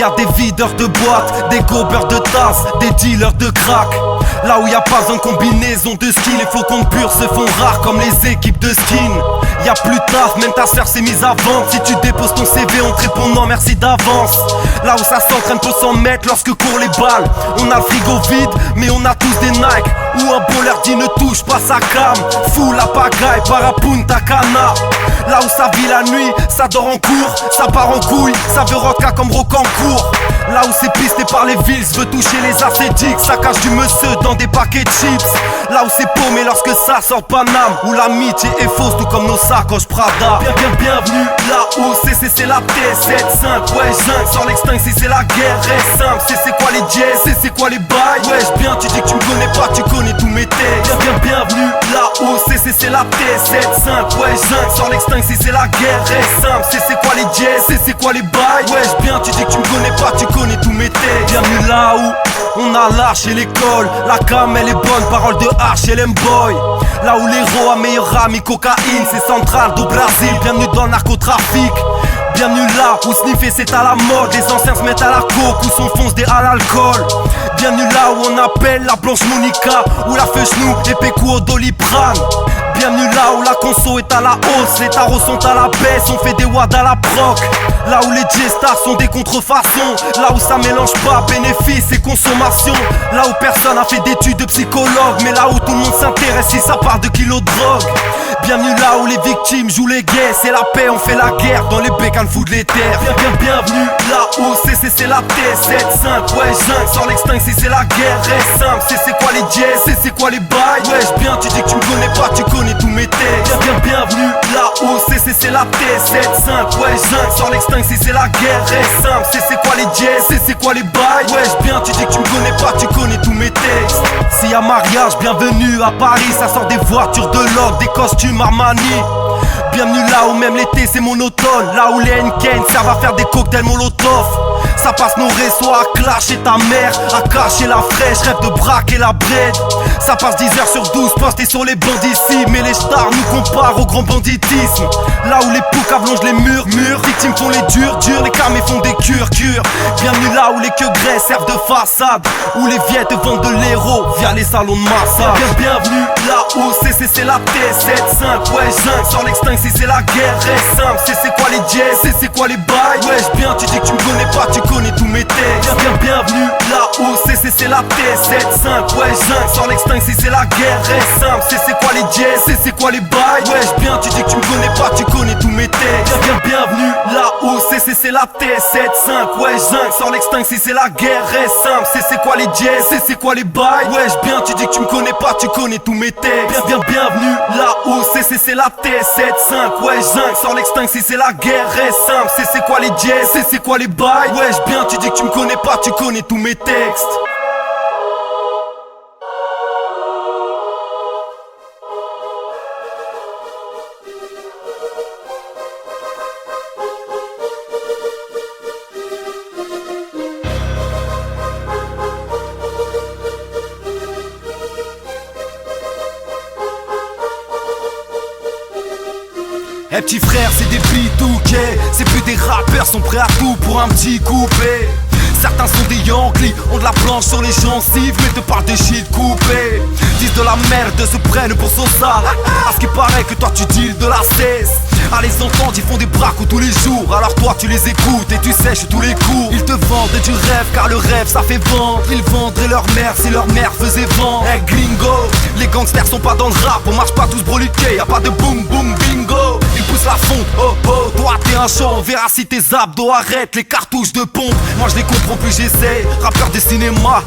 Y'a des videurs de boîtes, des gobeurs de tasses, des dealers de crack. Là où y'a pas besoin de combinaison de skill, les flocons purs se font rares comme les équipes de skin. Y'a plus tard, même ta sœur s'est mise à vendre. Si tu déposes ton CV, on te répond non merci d'avance. Là où ça s'entraîne peut s'en mettre lorsque courent les balles. On a le frigo vide, mais on a tous des Nike. Où un boleur dit ne touche pas sa cam. Fou la pagaille, parapunta cana. Là où ça vit la nuit, ça dort en cours. Ça part en couille, ça veut roca comme Rocancourt. Là où c'est pisté par les villes, veut toucher les ascétiques. Ça cache du monsieur dans des paquets de chips. Là où c'est paumé lorsque ça sort Paname. Où l'amitié est fausse tout comme nos sacoches Prada. Bienvenue là où c'est la T75. Ouais jungle, sans l'extinct si c'est la guerre est simple. C'est quoi les jazz, c'est quoi les bails. Wesh bien tu dis que tu me connais pas, tu connais tous mes textes. Bienvenue là où c'est la T75. Ouais jungle, sans l'extinct si c'est la guerre est simple. C'est quoi les jazz, c'est quoi les bails. Wesh bien tu dis que tu me connais pas, tu connais tous mes textes. Bienvenue là où on a lâché l'école. La cam elle est bonne, parole de HLM Boy. Là où l'héros a meilleur ami cocaïne, c'est central du Brésil. Bienvenue dans le narcotrafic. Bienvenue là où sniffer c'est à la mode. Les anciens se mettent à la coke ou s'enfoncent des à l'alcool. Bienvenue là où on appelle la blanche Monica. Où la feu genou et Pécou au Doliprane. Bienvenue là où la conso est à la hausse. Les tarots sont à la baisse, on fait des wads à la proc. Là où les J-stars sont des contrefaçons. Là où ça mélange pas bénéfice et consommation. Là où personne a fait d'études de psychologue. Mais là où tout le monde s'intéresse si ça part de kilos de drogue. Bienvenue là où les victimes jouent les gays. C'est la paix, on fait la guerre dans les bécanes fous de l'éther. Bienvenue là où c'est la T75. Ouais jungle, sans l'extinct si c'est la guerre est simple. C'est quoi les jazz, c'est quoi les bails. Wesh bien tu dis que tu me connais pas, tu connais tous mes textes. Bienvenue là où c'est la T75. Ouais jungle, sans l'extinct si c'est la guerre est simple. C'est quoi les jazz, c'est quoi les bails. Wesh bien tu dis que tu me connais pas, tu connais tous mes textes. S'il y a mariage, bienvenue à Paris. Ça sort des voitures de l'ordre, des costumes Armani. Bienvenue là où même l'été c'est monotone. Là où les Henken servent à faire des cocktails Molotov. Ça passe nos restos à clasher ta mère, à cacher la fraîche, rêve de braquer la bread. Ça passe 10 heures sur 12 postés sur les bancs d'ici. Mais les stars nous comparent au grand banditisme. Là où les poucaves longent les murs, victimes font les durs, les camés font des cures. Bienvenue là où les queues graisses servent de façade. Où les viettes vendent de l'héros via les salons de massage. Bienvenue là où c'est la T75. Ouais jungle, sans l'extinct si c'est la guerre est simple. C'est quoi les jazz, c'est quoi les bails. Wesh bien tu dis que tu me connais pas, tu connais tous mes textes. Bienvenue là où c'est la T75. Ouais jungle, sans l'extinct si c'est la guerre est simple. C'est quoi les jazz, c'est quoi les bails. Wesh bien tu dis que tu me connais pas, tu connais tous mes textes. Bienvenue là où c'est la T75. Ouais jungle, sans l'extinct si c'est la guerre est simple. C'est quoi les jazz, c'est quoi les bails. Wesh bien tu dis que tu me connais pas, tu connais tous mes textes. Bienvenue là où c'est la T75. Ouais jungle, sans l'extinct si c'est la guerre est simple. C'est quoi les jazz, c'est quoi les bails. Wesh bien tu dis que tu me connais pas, tu connais tous mes textes. Eh petit frère c'est des bitouquets. C'est plus des rappeurs, sont prêts à tout pour un petit coupé. Certains sont des Yankees, ont de la planche sur les gencives, mais te parlent de shit coupé. Disent de la merde, se prennent pour Sosa. À ce qui paraît que toi tu deals de la cesse. À les entendre ils font des bracos tous les jours. Alors toi tu les écoutes et tu sèches tous les cours. Ils te vendent du rêve car le rêve ça fait vendre. Ils vendraient leur mère si leur mère faisait vendre. Eh gringo, les gangsters sont pas dans le rap. On marche pas tous broliqués, y'a pas de boum boum bingo. Ils poussent la fonte, oh oh, toi t'es un show. On verra si tes abdos arrêtent les cartouches de pompe. Moi je les comprends plus j'essaie. Rappeurs des cinémas,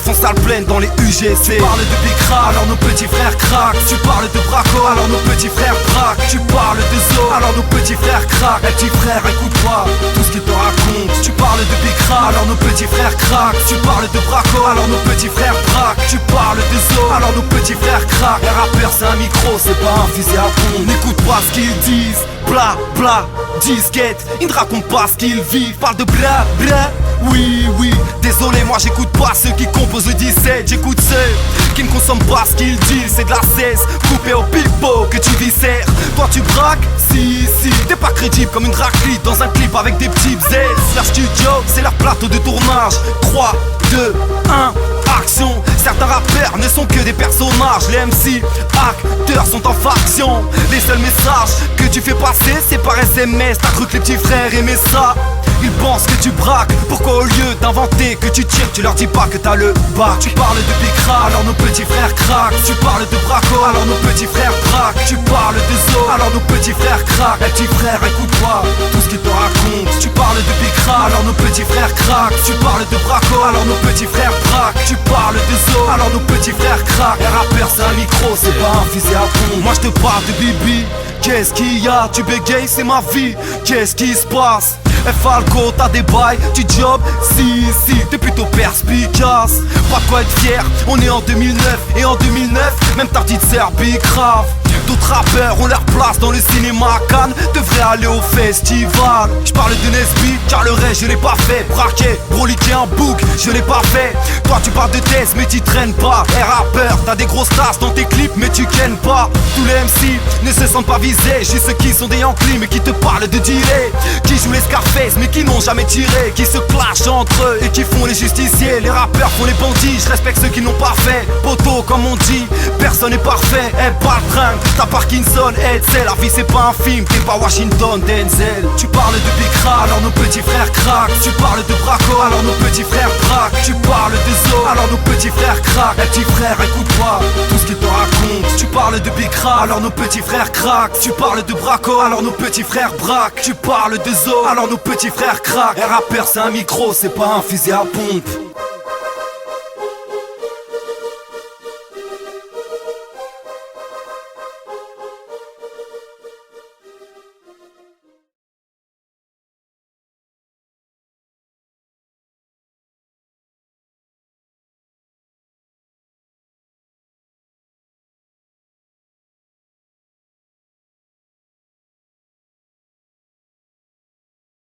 font sale pleine dans les UGC. Tu parles de Big Crack, alors nos petits frères craquent. Tu parles de Braco, alors nos petits frères braquent. Tu parles de Zo, alors nos petits frères craquent. Eh petit frère écoute pas tout ce qu'ils te racontent. Tu parles de Big Crack, alors nos petits frères craquent. Tu parles de Braco, alors nos petits frères braquent. Tu parles de Zo, alors nos petits frères craquent. Un rappeur c'est un micro, c'est pas un fusil à pompe. N'écoute pas ce qu'ils disent, bla bla, disquette. Ils ne racontent pas ce qu'ils vivent, parle de bla bla. Oui, oui, désolé, moi j'écoute pas ceux qui composent le 17. J'écoute ceux qui ne consomment pas ce qu'ils disent. C'est de la cesse, coupé au pipeau que tu viscères. Toi tu braques, si MC, t'es pas crédible comme une raclite dans un clip avec des petits bzés. Leur studio, c'est leur plateau de tournage. 3, 2, 1, action. Certains rappeurs ne sont que des personnages. Les MC, acteurs sont en faction. Les seuls messages que tu fais passer, c'est par SMS. T'as cru que les petits frères aimaient ça? Ils pensent que tu braques. Pourquoi au lieu d'inventer que tu tires, tu leur dis pas que t'as le bac? Tu parles de Bicra, alors nos petits frères craquent. Tu parles de Braco, alors nos petits frères braquent. Tu parles de Zo, alors nos petits frères craquent. Eh petit frère, écoute-moi tout ce qu'ils te racontent. Tu parles de Bicra, alors nos petits frères craquent. Tu parles de Braco, alors nos petits frères braquent. Tu parles de Zo, alors nos petits frères craquent. Un rappeur c'est un micro, c'est pas un fusil à pompe. Moi je te parle de Bibi. Qu'est-ce qu'il y a? Tu bégayes, c'est ma vie. Qu'est-ce qui se passe? Falco, t'as des bails, tu job? Si, t'es plutôt perspicace. Pas de quoi être fier, on est en 2009. Et en 2009, même ta petite sœur grave. D'autres rappeurs ont leur place dans le cinéma à Cannes, devraient aller au festival. J'parle de Nesby, car le reste je l'ai pas fait. Braqué, broliqué en boucle, je l'ai pas fait. Toi tu parles de thèse mais tu traînes pas. Et rappeur, t'as des grosses tasses dans tes clips mais tu kennes pas. Tous les MC ne se sentent pas visés. J'ai ceux qui sont des Yankees mais qui te parlent de dealer. Qui jouent les Scarface mais qui n'ont jamais tiré. Qui se clashent entre eux et qui font les justiciers. Les rappeurs font les bandits, je respecte ceux qui n'ont pas fait. Poto comme on dit, personne n'est parfait. Eh pas le train, t'as Parkinson, Edsel. La vie c'est pas un film, t'es pas Washington, Denzel. Tu parles de Bicra, alors nos petits frères craquent. Tu parles de Braco, alors nos petits frères braquent. Tu parles de Zo, alors nos petits frères craquent. Eh petit frère, écoute-moi tout ce qu'ils te racontent. Tu parles de Bicra, alors nos petits frères craquent. Tu parles de Braco, alors nos petits frères braquent. Tu parles de Zo, alors nos petits frères craquent. Un rappeur c'est un micro, c'est pas un fusil à pompe.